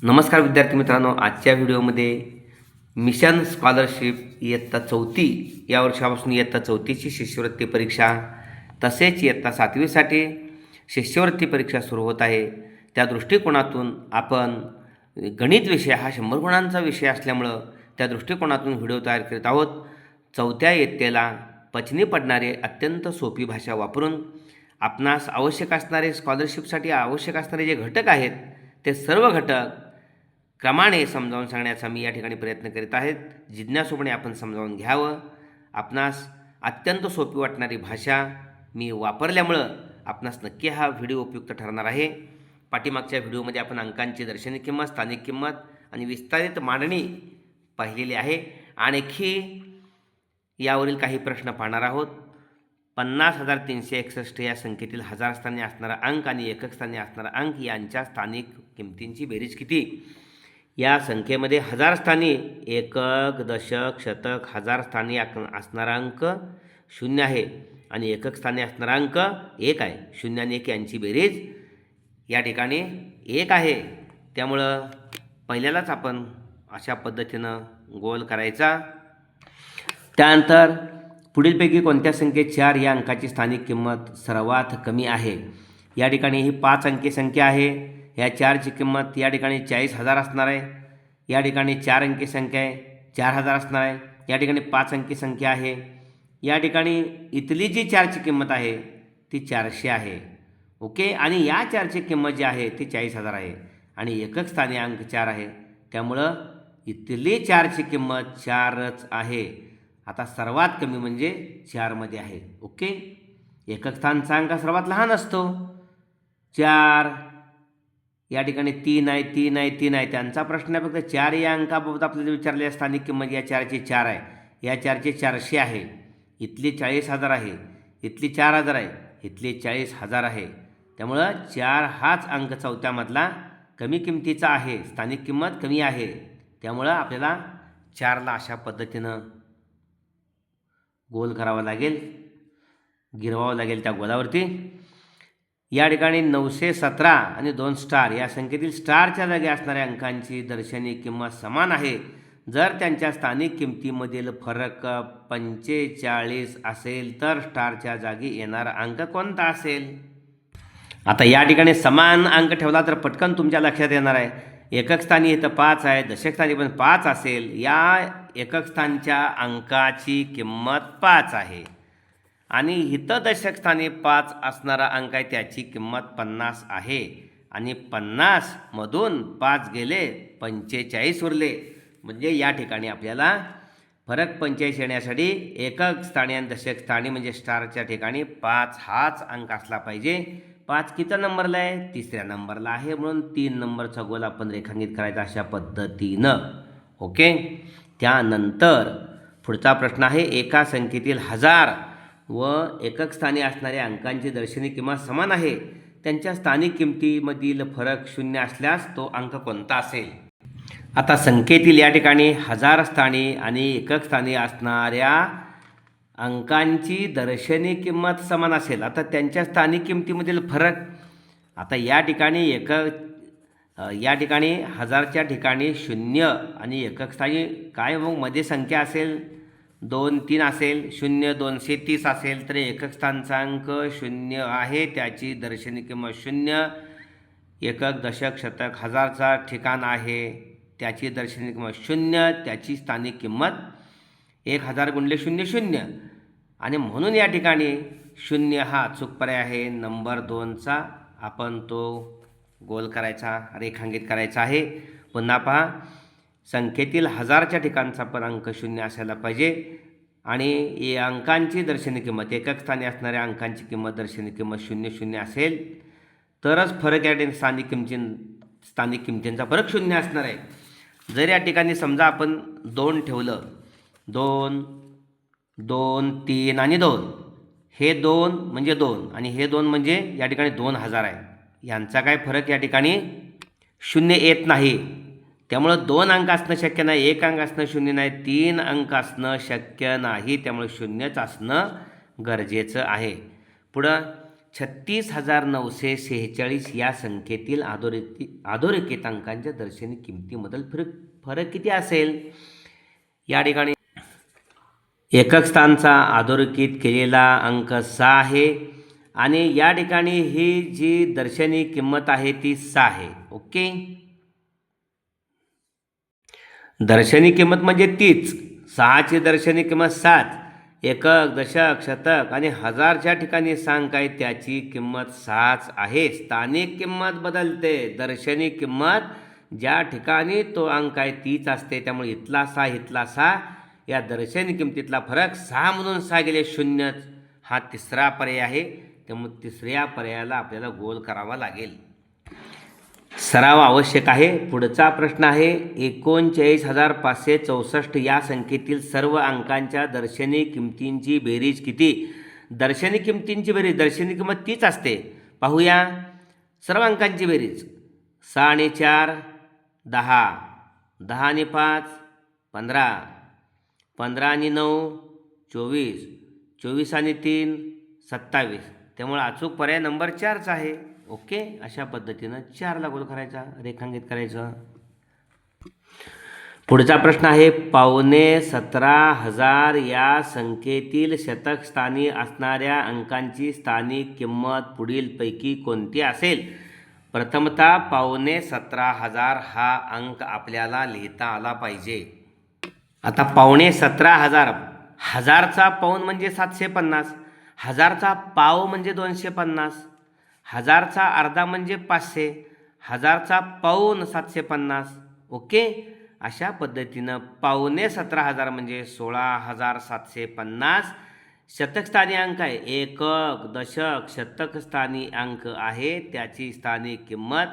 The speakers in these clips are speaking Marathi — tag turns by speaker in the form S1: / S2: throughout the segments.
S1: नमस्कार विद्यार्थी मित्रांनो, आजच्या व्हिडिओमध्ये मिशन स्कॉलरशिप इयत्ता चौथी या वर्षापासून इयत्ता चौथीची शिष्यवृत्ती परीक्षा तसेच इयत्ता सातवीसाठी शिष्यवृत्ती परीक्षा सुरू होत आहे. त्या दृष्टिकोनातून आपण गणित विषय हा 100 गुणांचा विषय असल्यामुळं त्या दृष्टिकोनातून व्हिडिओ तयार करीत आहोत. चौथ्या इयत्तेला पचनी पडणारे अत्यंत सोपी भाषा वापरून आपणास आवश्यक असणारे स्कॉलरशिपसाठी आवश्यक असणारे जे घटक आहेत ते सर्व घटक क्रमाने समजावून सांगण्याचा मी या ठिकाणी प्रयत्न करीत आहेत. जिज्ञासूपणे आपण समजावून घ्यावं. आपणास अत्यंत सोपी वाटणारी भाषा मी वापरल्यामुळं आपणास नक्की हा व्हिडिओ उपयुक्त ठरणार आहे. पाठीमागच्या व्हिडिओमध्ये आपण अंकांची दर्शनी किंमत, स्थानिक किंमत आणि विस्तारित मांडणी पाहिलेली आहे. आणखी यावरील काही प्रश्न पाहणार आहोत. 50,361 या संख्येतील हजार स्थानी असणारा अंक आणि एकक स्थानी असणारा अंक यांच्या स्थानिक किमतींची बेरीज किती? या संख्येमध्ये हजार स्थानी एकक, दशक, शतक, हजार स्थानी असणारा अंक 0 आहे आणि एकक स्थानी असणारा अंक 1 आहे. 0 आणि 1 यांची बेरीज या ठिकाणी 1 आहे. त्यामुळं पहिल्यालाच आपण अशा पद्धतीनं गोल करायचा. त्यानंतर पुढीलपैकी कोणत्या संख्येत 4 या अंकाची स्थानिक किंमत सर्वात कमी आहे? या ठिकाणी ही 5 अंकी संख्या आहे. या 4ची किंमत या ठिकाणी 40,000 असणार आहे. या ठिकाणी 4 अंकी संख्या आहे, 4,000 असणार आहे. या ठिकाणी 5 अंकी संख्या आहे. या ठिकाणी इथली जी 4ची किंमत आहे ती 400 आहे. ओके. आणि या 4ची किंमत जी आहे ती 40,000 आहे आणि एकक स्थानी अंक 4 आहे. त्यामुळं इथली 4ची किंमत 4च आहे. आता सर्वात कमी म्हणजे 4मध्ये आहे. ओके. एकक स्थानचा अंक सर्वात लहान असतो 4. या ठिकाणी 3 आहे, 3 आहे, 3 आहे. त्यांचा प्रश्न आहे फक्त 4 या अंकाबाबत आपल्याला विचारले. स्थानिक किंमत या 4ची 4 आहे. या 4ची 400 आहे. इथली 40,000 आहे. इथली 4,000 आहे. इथली 40,000 आहे. त्यामुळं 4 हाच अंक चौथ्यामधला कमी किमतीचा आहे. स्थानिक किंमत कमी आहे. त्यामुळं आपल्याला 4ला अशा पद्धतीनं गोल करावा लागेल, गिरवावं लागेल त्या गोलावरती. या ठिकाणी 917 आणि 2 स्टार या संख्येतील स्टारच्या जागी असणाऱ्या अंकांची दर्शनी किंमत समान आहे जर त्यांच्या स्थानिक किमतीमधील फरक 45 असेल तर स्टारच्या जागी येणारा अंक कोणता असेल? आता या ठिकाणी समान अंक ठेवला तर पटकन तुमच्या लक्षात येणार आहे. एकक स्थानी इथं 5 आहे, दशक स्थानी पण 5 असेल. या एकक स्थानच्या अंकाची किंमत 5 आहे आणि इथं दशक स्थानी 5 असणारा अंक आहे त्याची किंमत 50 आहे आणि 50मधून 5 गेले 45 उरले. म्हणजे या ठिकाणी आपल्याला फरक 45 येण्यासाठी एकक स्थानी आणि दशक स्थानी म्हणजे स्टारच्या ठिकाणी 5 हाच अंक असला पाहिजे. 5 किती नंबरला आहे? 3ऱ्या नंबरला आहे. म्हणून 3 नंबरचा गोल आपण रेखांकित करायचा अशा पद्धतीनं. ओके. त्यानंतर पुढचा प्रश्न आहे, एका संख्येतील हजार व एकक स्थानी असणाऱ्या अंकांची दर्शनी किंमत समान आहे. त्यांच्या स्थानिक किमतीमधील फरक 0 असल्यास तो अंक कोणता असेल? आता संख्येतील या ठिकाणी हजार स्थानी आणि एकक स्थानी असणाऱ्या अंकांची दर्शनी किंमत समान असेल. आता त्यांच्या स्थानिक किमतीमधील फरक, आता या ठिकाणी या ठिकाणी हजारच्या ठिकाणी 0 आणि एकक स्थानी काय मग मध्ये संख्या असेल 2, 3 असेल. 0, 230 असेल तर एकक स्थानचा अंक 0 आहे, त्याची दर्शनी किंमत 0. एकक, दशक, शतक, हजारचा ठिकाण आहे त्याची दर्शनी किंमत 0, त्याची स्थानिक किंमत 1000 गुणिले 0 0. आणि म्हणून या ठिकाणी 0 हा अचूक पर्याय आहे. नंबर 2चा आपण तो गोल करायचा, रेखांकित करायचा आहे. पुन्हा पहा, संख्येतील हजारच्या ठिकाणचा पण अंक 0 असायला पाहिजे आणि अंकांची दर्शनी किंमत एकक स्थानी असणाऱ्या अंकांची किंमत दर्शनी किंमत 0 0 असेल तरच फरक या ठिकाणी स्थानिक किमतींचा फरक 0 असणार आहे. जर या ठिकाणी समजा आपण 2 ठेवलं, 2, 2, 3 आणि 2, हे 2 म्हणजे 2 आणि हे 2 म्हणजे या ठिकाणी 2000 आहे. यांचा काय फरक या ठिकाणी 0 येत नाही. त्यामुळं 2 अंक असणं शक्य नाही, 1 अंक असणं 0 नाही, 3 अंक असणं शक्य नाही. त्यामुळे 0च असणं गरजेचं आहे. पुढं 36,946 या संख्येतील अधोरेखित अंकांच्या दर्शनी किमतीमधील फरक किती असेल? या ठिकाणी एकक स्थानचा अधोरेखित केलेला अंक 6 आहे आणि या ठिकाणी ही जी दर्शनी किंमत आहे ती 6 आहे. ओके, दर्शनी किंमत म्हणजे तीच. 6ची दर्शनी किंमत 7. एकक, दशक, शतक आणि हजारच्या ठिकाणी अंक आहे त्याची किंमत 6च आहे. स्थानिक किंमत बदलते, दर्शनी किंमत ज्या ठिकाणी तो अंक आहे तीच असते. त्यामुळे इथला 6 इथला 6 या दर्शनी किंमतीतला फरक 6 म्हणून 6 गेले 0. हा तिसरा पर्याय आहे. त्यामुळे तिसऱ्या पर्यायाला आपल्याला गोल करावा लागेल. सराव आवश्यक आहे. पुढचा प्रश्न आहे 39,564 या संख्येतील सर्व अंकांच्या दर्शनी किमतींची बेरीज किती? दर्शनी किमतींची बेरीज, दर्शनी किंमत तीच असते. पाहूया सर्व अंकांची बेरीज. 6 आणि 4 10, 10 आणि 5 15, 15 आणि 9 24, 24 आणि 3 27. त्यामुळे अचूक पर्याय नंबर 4चा आहे. ओके, अशा पद्धतीनं 4ला गोल करायचा, रेखांकित करायचं. पुढचा प्रश्न आहे 17,500 या संख्येतील शतक स्थानी असणाऱ्या अंकांची स्थानिक किंमत पुढीलपैकी कोणती असेल? प्रथमतः 17,500 हा अंक आपल्याला लिहिता आला पाहिजे. आता 17,500, हजारचा पाऊण म्हणजे 750, हजारचा पाव म्हणजे 250, हजारचा अर्धा म्हणजे 500, हजारचा पाऊण 750. ओके, अशा पद्धतीनं 17,500 म्हणजे 16,750 शतकस्थानी अंक आहे. एकक, दशक, शतकस्थानी अंक आहे त्याची स्थानिक किंमत.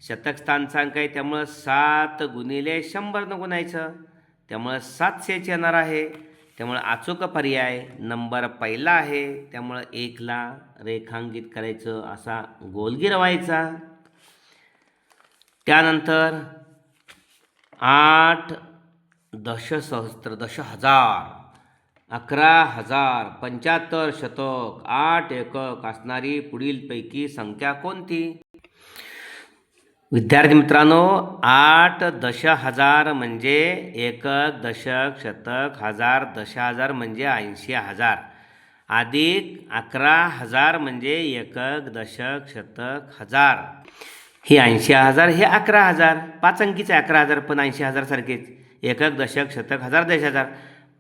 S1: शतकस्थानचा अंक आहे त्यामुळं 7 गुणिले 100 गुणायचं, त्यामुळं 700 येणार आहे. त्यामुळे अचूक पर्याय नंबर पहिला आहे. त्यामुळं 1ला रेखांकित करायचं, असा गोल गिरवायचा. त्यानंतर 8 दशसहस्त्र, 10,000, 11,000, 75 शतक, 8 एकक असणारी पुढीलपैकी संख्या कोणती? विद्यार्थी मित्रांनो, 8 10,000 म्हणजे एकक, दशक, शतक, हजार, 10,000 म्हणजे 80,000 अधिक 11,000 म्हणजे एकक, दशक, शतक, हजार. हे 80,000 हे 11,000, 5 अंकीचे 11,000 पण 80,000 सारखेच. एकक, दशक, शतक, हजार, 10,000.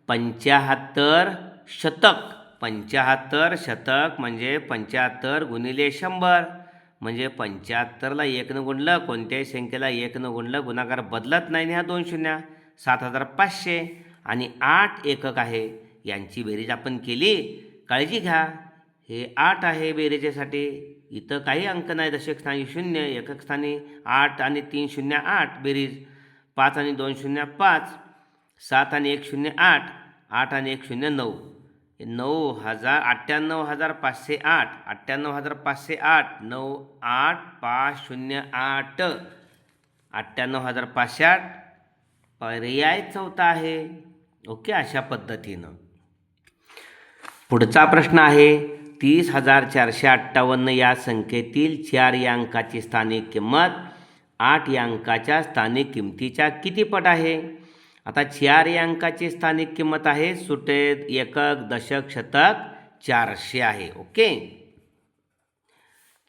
S1: 75 शतक, 75 शतक म्हणजे 75 गुणिले 100 म्हणजे 75ला 1 गुणलं, कोणत्याही संख्येला 1 गुणलं गुणाकार बदलत नाही. ह्या 2 शून्य, 7,500 आणि 8 एकक आहे. यांची बेरीज आपण केली. काळजी घ्या, हे 8 आहे बेरीजेसाठी. इथं काही अंक नाही. दशक स्थानी 0, एकक स्थानी 8 आणि 3 शून्य 8 बेरीज. 5 आणि 2 शून्य 5, 7 आणि 1 शून्य 8, 8 आणि 1 शून्य 9. 98,508, 98,508, 98,508, 98,508 पर्याय चौथा आहे. ओके, अशा पद्धतीनं. पुढचा प्रश्न आहे 30,458 या संख्येतील 4 या अंकाची स्थानिक किंमत 8 या अंकाच्या स्थानिक किमतीच्या किती पट आहे? आता 4 या अंकाची स्थानिक किंमत आहे सुटे एकक, दशक, शतक 400 आहे. ओके,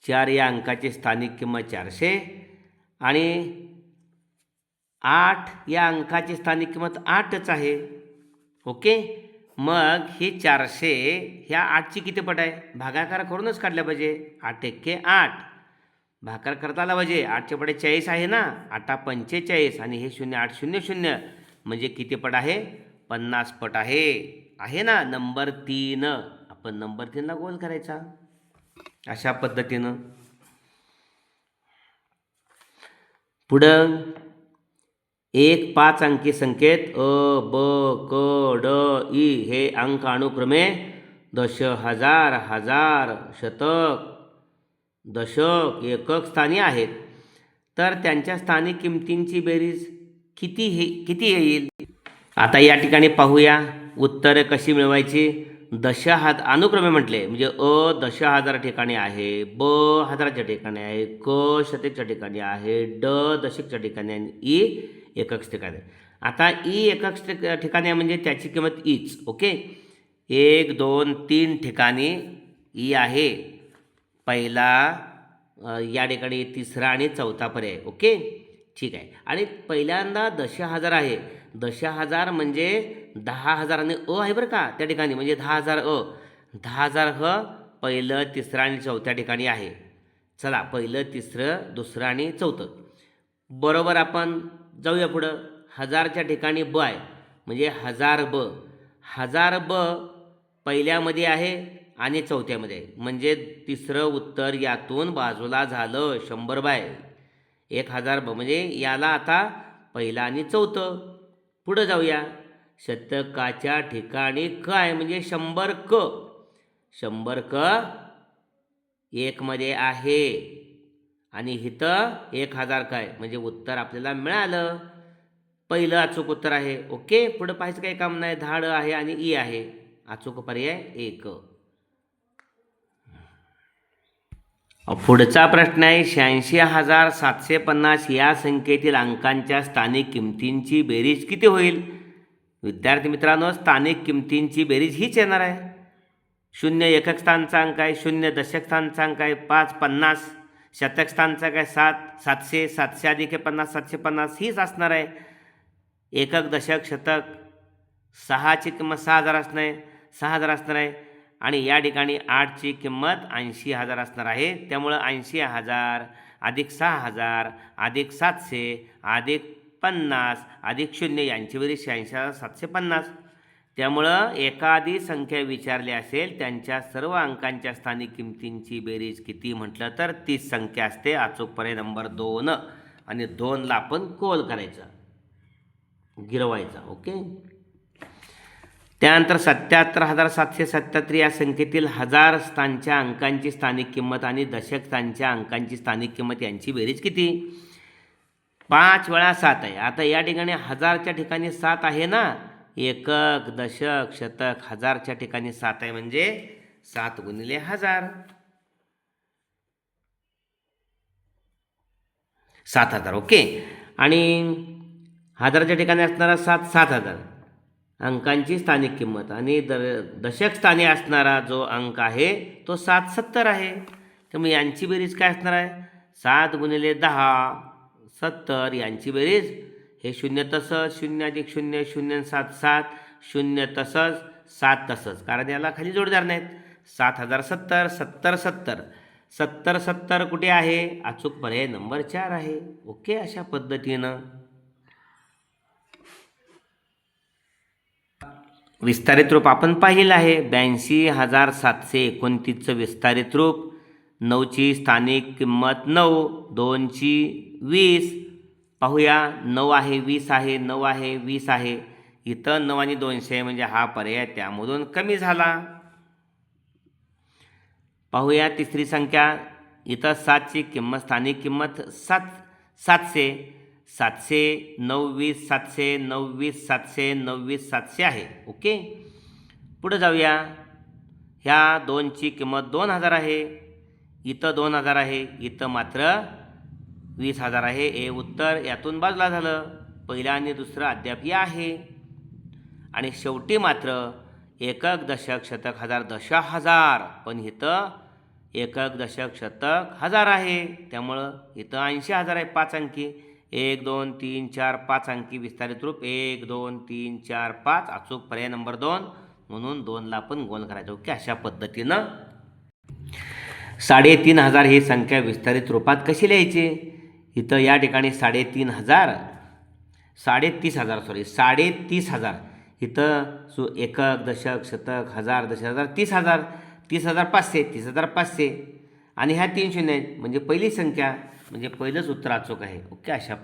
S1: 4 या अंकाची स्थानिक किंमत 400 आणि 8 या अंकाची स्थानिक किंमत 8च आहे. ओके, मग ही 400 ह्या 8ची किती पट आहे? भागाकार करूनच काढल्या पाहिजे. 8 एक्के 8 भागाकार करता आला पाहिजे. 8च्या पटे 40 आहे ना, 8 45 आणि हे 0 8 0 0 म्हणजे किती पट आहे? 50 पट आहे ना. नंबर 3, आपण नंबर 3ला गोल करायचा, अशा पद्धतीनं. पुढं 1 5 अंकी संख्येत अ, ब, क, ड, ई हे अंक अनुक्रमे दश, हजार, हजार, शतक, दशक, एकक स्थानी आहेत. तर त्यांच्या स्थानिक किमतींची बेरीज किती येईल? आता या ठिकाणी पाहूया उत्तरे कशी मिळवायची. अनुक्रमे म्हटले म्हणजे दशहजार ठिकाणी आहे, ब हजाराच्या ठिकाणी आहे, क शतेकच्या ठिकाणी आहे, ड दशकच्या ठिकाणी आणि ई एकक ठिकाणी. आता ई एकक ठिकाणी आहे म्हणजे त्याची किंमत ईच. ओके, 1 2 3 ठिकाणी ई आहे. पहिला या ठिकाणी तिसरा आणि चौथा पर्याय. ओके, ठीक आहे. आणि पहिल्यांदा दशहजार आहे. दशहजार म्हणजे 10,000 आणि आहे बरं का त्या ठिकाणी, म्हणजे 10,000 10,000 पहिलं तिसरं आणि चौथ्या ठिकाणी आहे. चला, पहिलं तिसरं दुसरं आणि चौथं बरोबर. आपण जाऊया पुढं. हजारच्या ठिकाणी ब आहे म्हणजे 1000 ब पहिल्यामध्ये आहे आणि चौथ्यामध्ये आहे, म्हणजे तिसरं उत्तर यातून बाजूला झालं. 100 बाय 1000 ब म्हणजे याला आता पहिला आणि चौथं. पुढं जाऊया. शतकाच्या ठिकाणी काय म्हणजे 100 क. 100 क एकमध्ये आहे आणि इथं 1000 काय म्हणजे उत्तर आपल्याला मिळालं. पहिलं अचूक उत्तर आहे. ओके, पुढं पाहायचं काही काम नाही. धाड आहे आणि ई आहे. अचूक पर्याय 1. पुढचा प्रश्न आहे 86,750 या संख्येतील अंकांच्या स्थानिक किमतींची बेरीज किती होईल? विद्यार्थी मित्रांनो, स्थानिक किमतींची बेरीज हीच येणार आहे. 0 एकक स्थानचा अंक आहे, 0 दशक स्थानचा अंक आहे, 5 50 शतक स्थानचा काय 7 700 700 अधिक 50 750 हीच असणार आहे. एकक दशक शतक 6ची किंमत 6,000 असणार आहे 6,000 असणार आहे आणि या ठिकाणी 8ची किंमत 80,000 असणार आहे. त्यामुळं 80,000 अधिक 6,000 अधिक 700 अधिक 50 अधिक 0 यांची बेरीज 86,750. त्यामुळं एखादी संख्या विचारली असेल त्यांच्या सर्व अंकांच्या स्थानिक किमतींची बेरीज किती म्हटलं तर 30 संख्या असते. अचूक पर्याय नंबर 2 आणि 2ला आपण कोल करायचं, गिरवायचा. ओके, त्यानंतर 77,777 या संख्येतील हजार स्थानच्या अंकांची स्थानिक किंमत आणि दशक स्थानच्या अंकांची स्थानिक किंमत यांची बेरीज किती? 5 वेळा 7 आहे. आता या ठिकाणी हजारच्या ठिकाणी 7 आहे ना, एकक दशक शतक हजारच्या ठिकाणी 7 आहे म्हणजे 7 गुणिले 1000 7,000. ओके, आणि हजारच्या ठिकाणी असणारा 7 7,000 अंकांची स्थानिक किंमत आणि दशक स्थानी असणारा जो अंक आहे तो 770 आहे. त्यामुळे यांची बेरीज काय असणार आहे? 7 गुणिले 10 70 यांची बेरीज हे 0 तसंच 0 अधिक 0 0 7 7 0 तसंच 7 तसंच, कारण याला खाली जोडदार नाहीत. 7,070 70 70 70 70 कुठे आहे? अचूक पर्याय नंबर 4 आहे. ओके, अशा पद्धतीनं विस्तारित रूप आपण पाहिलेलं आहे. 82,729चं विस्तारित रूप. 9ची स्थानिक किंमत 9, 2ची 20. पाहूया, 9 आहे 20 आहे 9 आहे 20 आहे. इथं 9 आणि 200 म्हणजे हा पर्याय त्यामधून कमी झाला. पाहूया तिसरी संख्या. इथं 7ची किंमत स्थानिक किंमत 700 700 9 20 700 9 20 700 9 20 700 आहे. ओके, पुढे जाऊया. ह्या 2ची किंमत 2,000 आहे. इथं 2,000 आहे, इथं मात्र 20,000 आहे. हे उत्तर यातून बाजूला झालं. पहिलं आणि दुसरं अद्याप या आहे. आणि शेवटी मात्र एकक दशक शतक हजार 10,000, पण इथं एकक दशक शतक 1000 आहे. त्यामुळं इथं 80,000 आहे 5 अंकी. 1 2 3 4 5 अंकी विस्तारित रूप 1 2 3 4 5. अचूक पर्याय नंबर 2 म्हणून 2ला आपण गोल करायचं. ओके, अशा पद्धतीनं 3,500 ही संख्या विस्तारित रूपात कशी लिहायची? इथं या ठिकाणी 3,500 3,30,000 इथं एकक दशक शतक हजार दशहजार 30,000 30,500 30,500 आणि ह्या 3 शून्य आहेत म्हणजे पहिली संख्या म्हणजे पहिलंच उत्तर अचूक आहे. ओके, अशा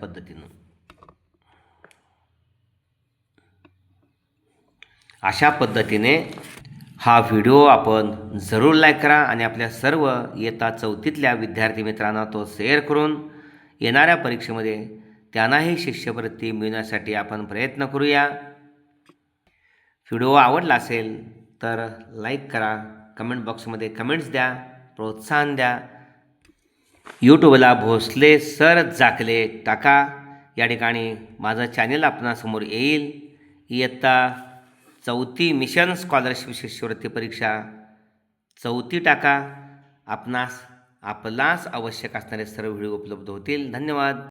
S1: पद्धतीनं हा व्हिडिओ आपण जरूर लाईक करा आणि आपल्या सर्व इयत्ता 4थीतल्या विद्यार्थी मित्रांना तो शेअर करून येणाऱ्या परीक्षेमध्ये त्यांनाही शिष्यवृत्ती मिळण्यासाठी आपण प्रयत्न करूया. व्हिडिओ आवडला असेल तर लाईक करा, कमेंट बॉक्समध्ये कमेंट्स द्या, प्रोत्साहन द्या. यूट्यूबला भोसले सर जाकले टाका. या ठिकाणी माझं चॅनल आपणासमोर येईल. इयत्ता 4थी मिशन स्कॉलरशिप शिष्यवृत्ती परीक्षा 4थी टाका. आपणास आवश्यक असणारे सर्व व्हिडिओ उपलब्ध होतील. धन्यवाद.